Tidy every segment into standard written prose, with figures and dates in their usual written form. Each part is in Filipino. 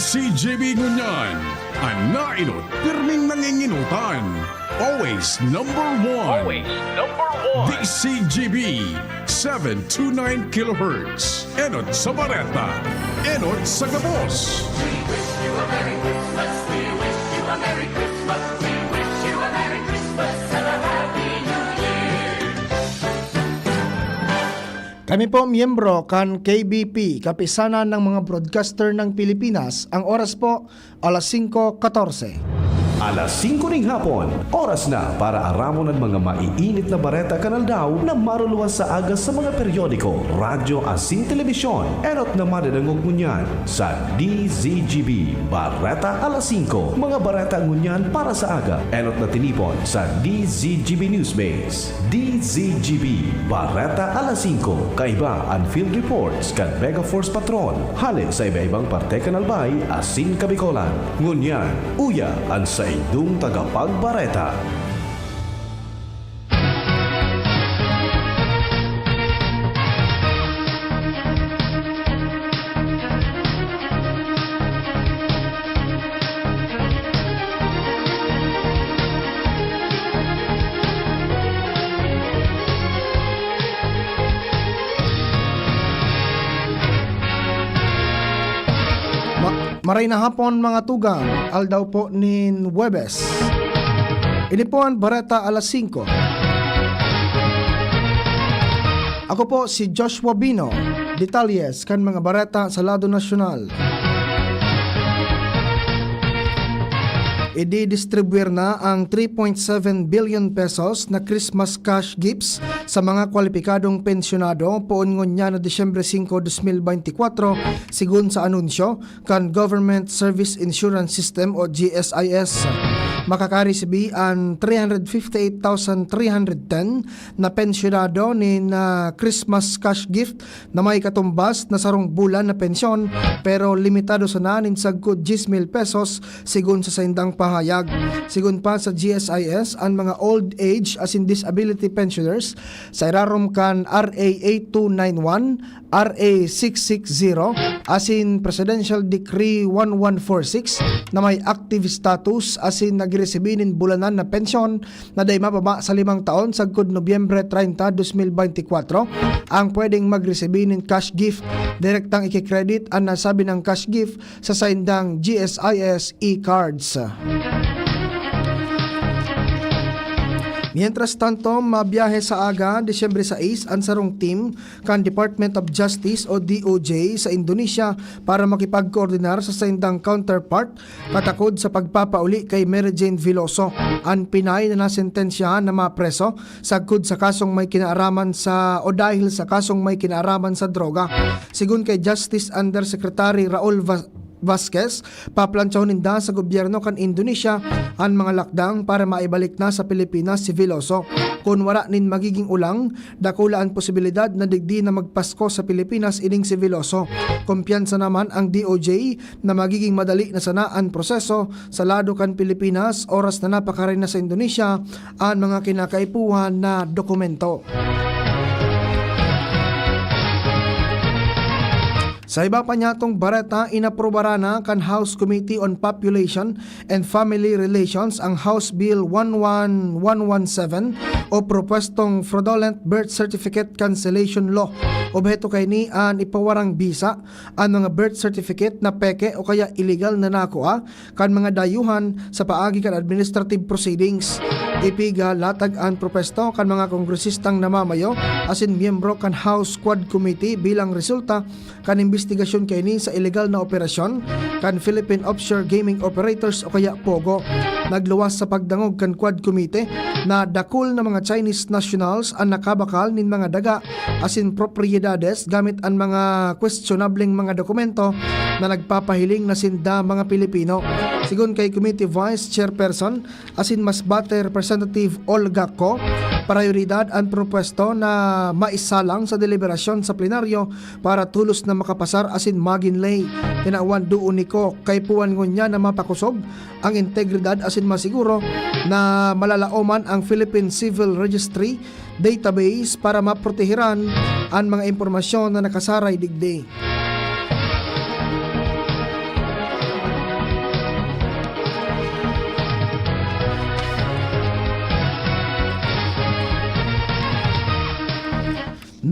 DCGB ngunyan, ang nainot, pirming nanginginutan. Always number one. Always number one. DCGB 729 kHz. Enot sa Bareta. Enot sa Gabos. We wish you a Merry Christmas. We wish you a Merry Christmas. We wish you a Merry Christmas and a Happy New Year. Kami po miyembro kan KBP, kapisanan ng mga broadcaster ng Pilipinas. Ang oras po, alas 5:14. Alas 5 ng hapon, oras na para aramon ng mga maiinit na bareta kanaldaw na maruluwas sa aga sa mga periodiko, radyo asin telebisyon. Enot na madadangog ngunyan sa DZGB Bareta alas 5. Mga bareta ngunyan para sa aga. Enot na tinipon sa DZGB Newsbase. DZGB Bareta alas 5. Kaiba ang field reports kan Mega Force Patrol. Halin sa iba-ibang parte kanalbay asin kabikolan. Ngunyan, uya ang sa idong tagapagbareta. Maray na hapon mga tugang, aldaw po nin Webes. Ini po ang Bareta alas 5. Ako po si Joshua Bino, detalyes kan mga bareta sa lado nasyonal. I-distribuir na ang 3.7 billion pesos na Christmas cash gifts sa mga kwalipikadong pensyonado poon ngonya na Disyembre 5, 2024 sigun sa anunsyo kan Government Service Insurance System o GSIS. Makakaresibi ang 358,310 na pensyonado ni na Christmas cash gift na may katumbas na sarong bulan na pensyon pero limitado sa nanin sagkod 10,000 pesos sigun sa saindang pahayag. Sigun pa sa GSIS, ang mga old age as in disability pensioners sa irarom kan RA 8291, RA 660 as in Presidential Decree 1146 na may active status as in nagresibinin bulanan na pensyon na day mababa sa 5 taon sagkod Nobyembre 30, 2024 ang pwedeng magresibinin cash gift. Direktang ikikredit ang nasabi ng cash gift sa saindang GSIS e-cards. Mientras tanto, mabiyahe sa aga, Disyembre 6, ang sarong team kan Department of Justice o DOJ sa Indonesia para makipagkoordinar sa saindang counterpart katakod sa pagpapauli kay Mary Jane Veloso, ang Pinay na nasentensyahan na mapreso sagkod sa kasong may kinaaraman sa o dahil sa kasong may kinaaraman sa droga. Sigun kay Justice Undersecretary Raul Vasquez, paplansyawin ninda sa gobyerno kan Indonesia ang mga lakdang para maibalik na sa Pilipinas si Veloso. Kung wala nin magiging ulang, dakula ang posibilidad na digdi na magpasko sa Pilipinas ining si Veloso. Kumpiyansa naman ang DOJ na magiging madali na sana ang proseso sa lado kan Pilipinas oras na napakarin na sa Indonesia ang mga kinakaipuhan na dokumento. Sa iba pa niyatong bareta, inaprobara na kan House Committee on Population and Family Relations ang House Bill 11117 o propwestong Fraudulent Birth Certificate Cancellation Law. Objeto kay ni an ipawarang bisa ang mga birth certificate na peke o kaya illegal na nakuha kan mga dayuhan sa paagi kan administrative proceedings. Ipiga latag ang propesto kan mga kongresistang namamayo asin miyembro kan House Quad Committee bilang resulta kan investigasyon kay ni sa illegal na operasyon kan Philippine Offshore Gaming Operators o kaya POGO. Nagluwas sa pagdangog kan Quad Committee na dakul na mga Chinese nationals ang nakabakal nin mga daga asin propriedades gamit ang mga questionableng mga dokumento na nagpapahiling na sinda mga Pilipino. Sigun kay Committee Vice Chairperson asin Masbate Representative Olga Ko, prioridad ang propwesto na maisalang sa deliberasyon sa plenaryo para tulos na makapasar asin maginlay. Tinawan doon ni Ko kay puwan ngunya na mapakusog ang integridad asin masiguro na malalaoman ang Philippine Civil Registry database para maprotehiran ang mga impormasyon na nakasaray digdi.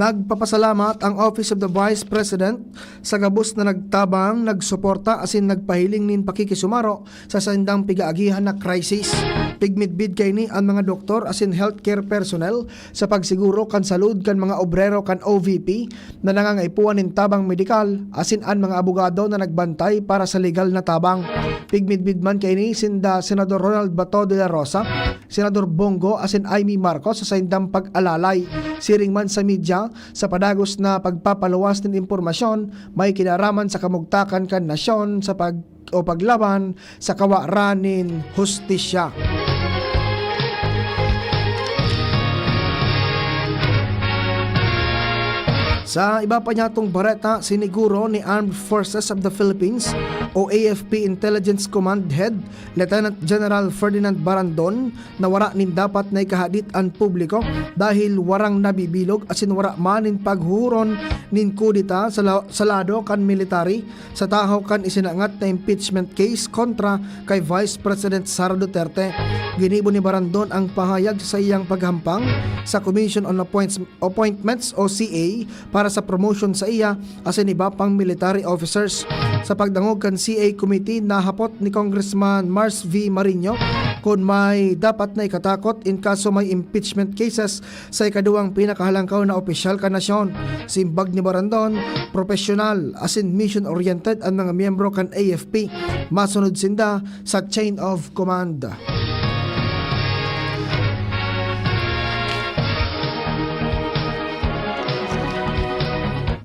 Nagpapasalamat ang Office of the Vice President sa gabos na nagtabang, nagsuporta asin nagpahiling nin pakikisumaro sa sandang pigaagihan na crisis. Pigmitbid kay ni ang mga doktor asin healthcare personnel sa pagsiguro kan salud kan mga obrero kan OVP na nangangaipuan nin tabang medikal asin ang mga abogado na nagbantay para sa legal na tabang. Pigmitbid man kay ni sinda Senador Ronald Bato de la Rosa, Senador Bongo asin Amy Marcos sa sandang pag-alalay. Siring man sa media sa padagos na pagpapaluwas ng impormasyon may kinaraman sa kamugtakan kan nasyon sa paglaban sa kawaranin hustisya. Sa iba pa niya itong bareta, siniguro ni Armed Forces of the Philippines o AFP Intelligence Command Head, Lieutenant General Ferdinand Barandon, na wara nin dapat na ikahadit ang publiko dahil warang nabibilog asin wara manin paghuron nin kudita sa lado kan military sa tahaw kan isinangat na impeachment case kontra kay Vice President Sara Duterte. Ginibo ni Barandon ang pahayag sa iyang paghampang sa Commission on Appointments o CA para sa promotion sa iya asin iba pang military officers. Sa pagdangog kan CA committee, nahapot ni Congressman Mars V. Marino kung may dapat na ikatakot in kaso may impeachment cases sa ikaduwang pinakahalangkaw na opisyal ka nasyon. Simbag ni Barandon, professional asin mission-oriented ang mga miyembro kan AFP. Masunod sinda sa chain of command.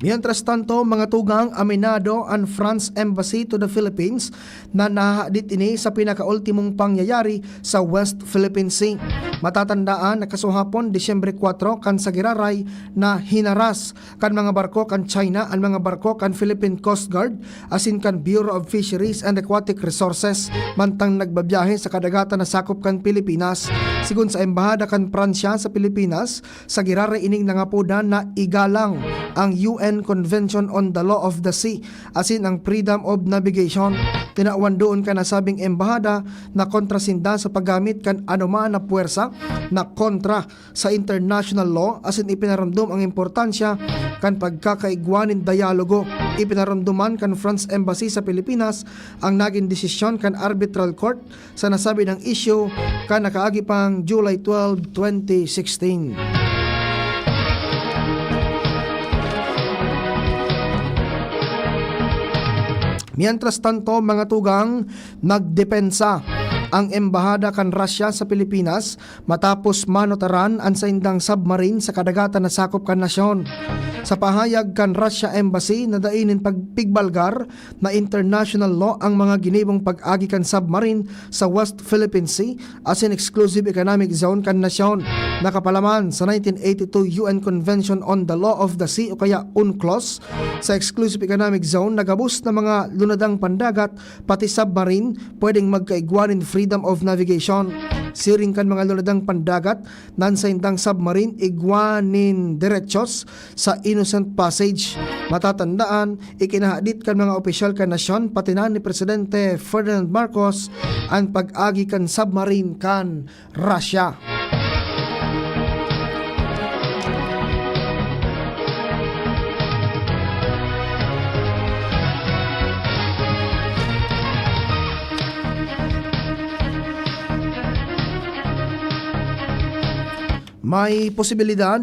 Mientras tanto, mga tugang aminado ang France Embassy to the Philippines na nahadit ini sa pinakaultimong pangyayari sa West Philippine Sea. Matatandaan na kasuhapon Disyembre 4 kan sa Giraray na hinaras kan mga barko kan China ang mga barko kan Philippine Coast Guard asin kan Bureau of Fisheries and Aquatic Resources mantang nagbabiyahe sa kadagatan na sakop kan Pilipinas. Sigun sa embahada kan Pransya sa Pilipinas, sa Giraray ining nangapudan na igalang ang UN Convention on the Law of the Sea asin ang Freedom of Navigation. Tinawan doon ka nasabing embahada na kontrasinda sa paggamit kan anuman na puwersa na kontra sa international law asin ipinaramdom ang importansya kan pagkakaigwanin dialogo. Ipinaramdoman kan France Embassy sa Pilipinas ang naging desisyon kan arbitral court sa nasabi ng issue kan nakaagi pang July 12, 2016. Mientras tanto, mga tugang, nagdepensa ang embahada kan Russia sa Pilipinas matapos manotaran ang saindang submarine sa kadagatan na sakop kan nasyon. Sa pahayag kan Russia Embassy na dainin pagpigbalgar na international law ang mga ginibong pag-agi kan submarine sa West Philippine Sea as an exclusive economic zone kan nasyon. Nakapalaman sa 1982 UN Convention on the Law of the Sea o kaya UNCLOS sa exclusive economic zone nagabus na mga lunadang pandagat pati submarine pwedeng magkaigwanin freedom of navigation. Siring kan mga lunadang pandagat nan sa indang submarine igwanin diretsos sa innocent passage. Matatandaan, ikinahadit kan mga opisyal kan nasyon pati na ni Presidente Ferdinand Marcos ang pag-agi kan submarine kan Russia. May posibilidad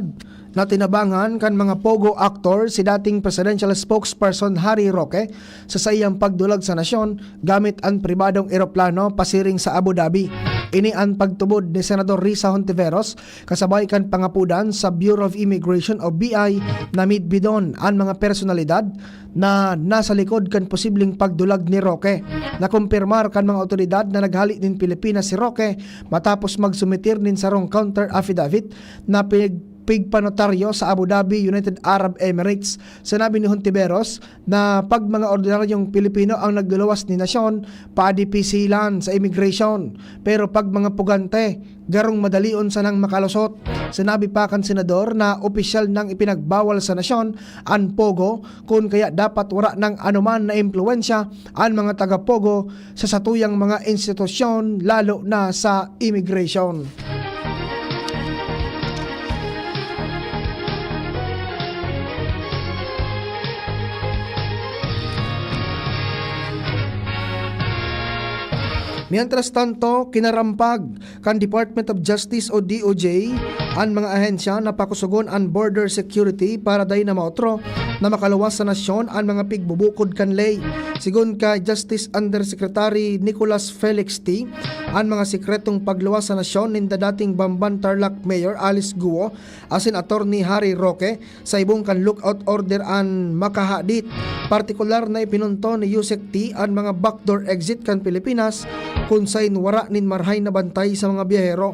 na tinabangan kan mga pogo actor si dating presidential spokesperson Harry Roque sa sayang pagdulag sa nasyon gamit ang pribadong eroplano pasiring sa Abu Dhabi. Ini ang pagtubod ni Senador Risa Hontiveros kasabay kan pangapudan sa Bureau of Immigration o BI na midbidon ang mga personalidad na nasa likod kan posibleng pagdulag ni Roque. Nakumpirmar kan mga otoridad na naghali din Pilipinas si Roque matapos magsumitir din sa wrong counter affidavit na pigpanotaryo sa Abu Dhabi, United Arab Emirates. Sinabi ni Hontiveros na pag mga ordinaryong Pilipino ang nagduluwas ni nasyon, paadipisilan sa immigration. Pero pag mga pugante, garong madalion sa nang makalusot. Sinabi pa kan senador na opisyal nang ipinagbawal sa nasyon ang pogo kung kaya dapat wala ng anuman na impluensya ang mga taga-pogo sa satuyang mga institusyon lalo na sa immigration. Mientras tanto, kinarampag kan Department of Justice o DOJ ang mga ahensya na pakusugon ang border security para day na maotro na makaluwas sa nasyon ang mga pigbubukod kan lay. Sigun kay Justice Undersecretary Nicholas Felix T, ang mga sikretong pagluwas sa nasyon ninda dating Bamban Tarlac Mayor Alice Guo asin Attorney Harry Roque sa ibong kan lookout order an makahadit. Partikular na ipinunto ni Yusek T ang mga backdoor exit kan Pilipinas kung sa'y wara nin marhay na bantay sa mga biyahero.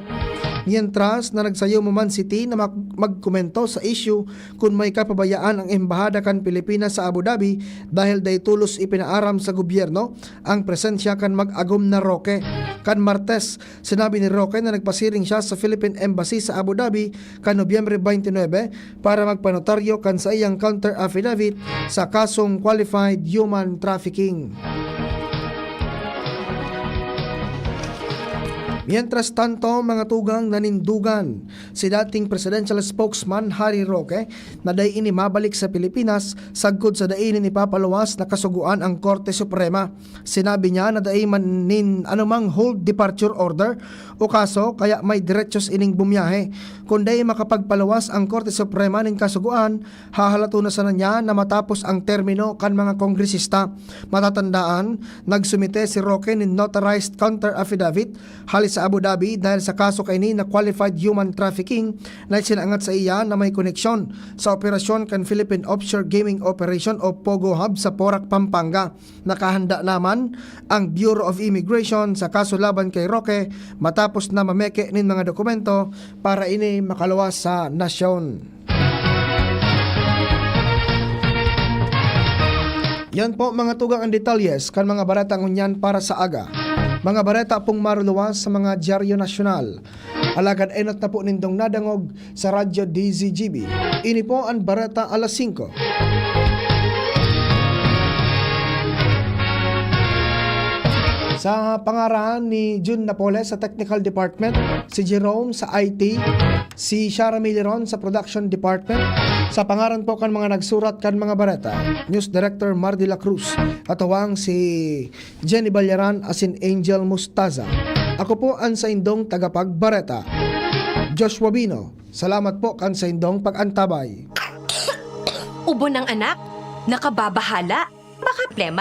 Mientras na nagsayo mo man City na magkomento sa issue kung may kapabayaan ang embahada kan Pilipinas sa Abu Dhabi dahil day tulos ipinaaram sa gobyerno ang presensya kan mag-agom na Roque. Kan Martes, sinabi ni Roque na nagpasiring siya sa Philippine Embassy sa Abu Dhabi kan Nobyembre 29 para magpanotaryo kan sa iyang counter affidavit sa kasong qualified human trafficking. Mientras tanto, mga tugang nanindugan si dating presidential spokesman Harry Roque na day ini mabalik sa Pilipinas sagkod sa dainin ipapaluwas na kasuguan ang Korte Suprema. Sinabi niya na day manin anumang hold departure order o kaso kaya may diretsos ining bumiyahe. Kung day makapagpaluwas ang Korte Suprema nin kasuguan, hahalato na sana niya na matapos ang termino kan mga kongresista. Matatandaan, nagsumite si Roque nin notarized counter affidavit halis sa Abu Dhabi dahil sa kaso kay ni na qualified human trafficking na sinangat sa iya na may koneksyon sa operasyon kan Philippine Offshore Gaming Operation o POGO Hub sa Porac, Pampanga. Nakahanda naman ang Bureau of Immigration sa kaso laban kay Roque matapos na mameke nin mga dokumento para ini makaluwas sa nasyon. Yan po mga tugang ang detalyes kan mga baratang unyan para sa aga. Mga bareta pong maruluwas sa mga dyaryo nasyonal. Alagad enot na po nindong nadangog sa Radyo DZGB. Ini po ang bareta alas 5. Sa pangarahan ni June Napoles sa Technical Department, si Jerome sa IT, si Shara Miliron sa Production Department. Sa pangaran po kan mga nagsurat kan mga bareta, News Director Mar de la Cruz, katawang si Jenny Balyaran asin Angel Mustaza. Ako po ang sa indong tagapagbareta, Joshua Bino. Salamat po kan sa indong pag-antabay. Ubo ng anak, nakababahala, baka plema.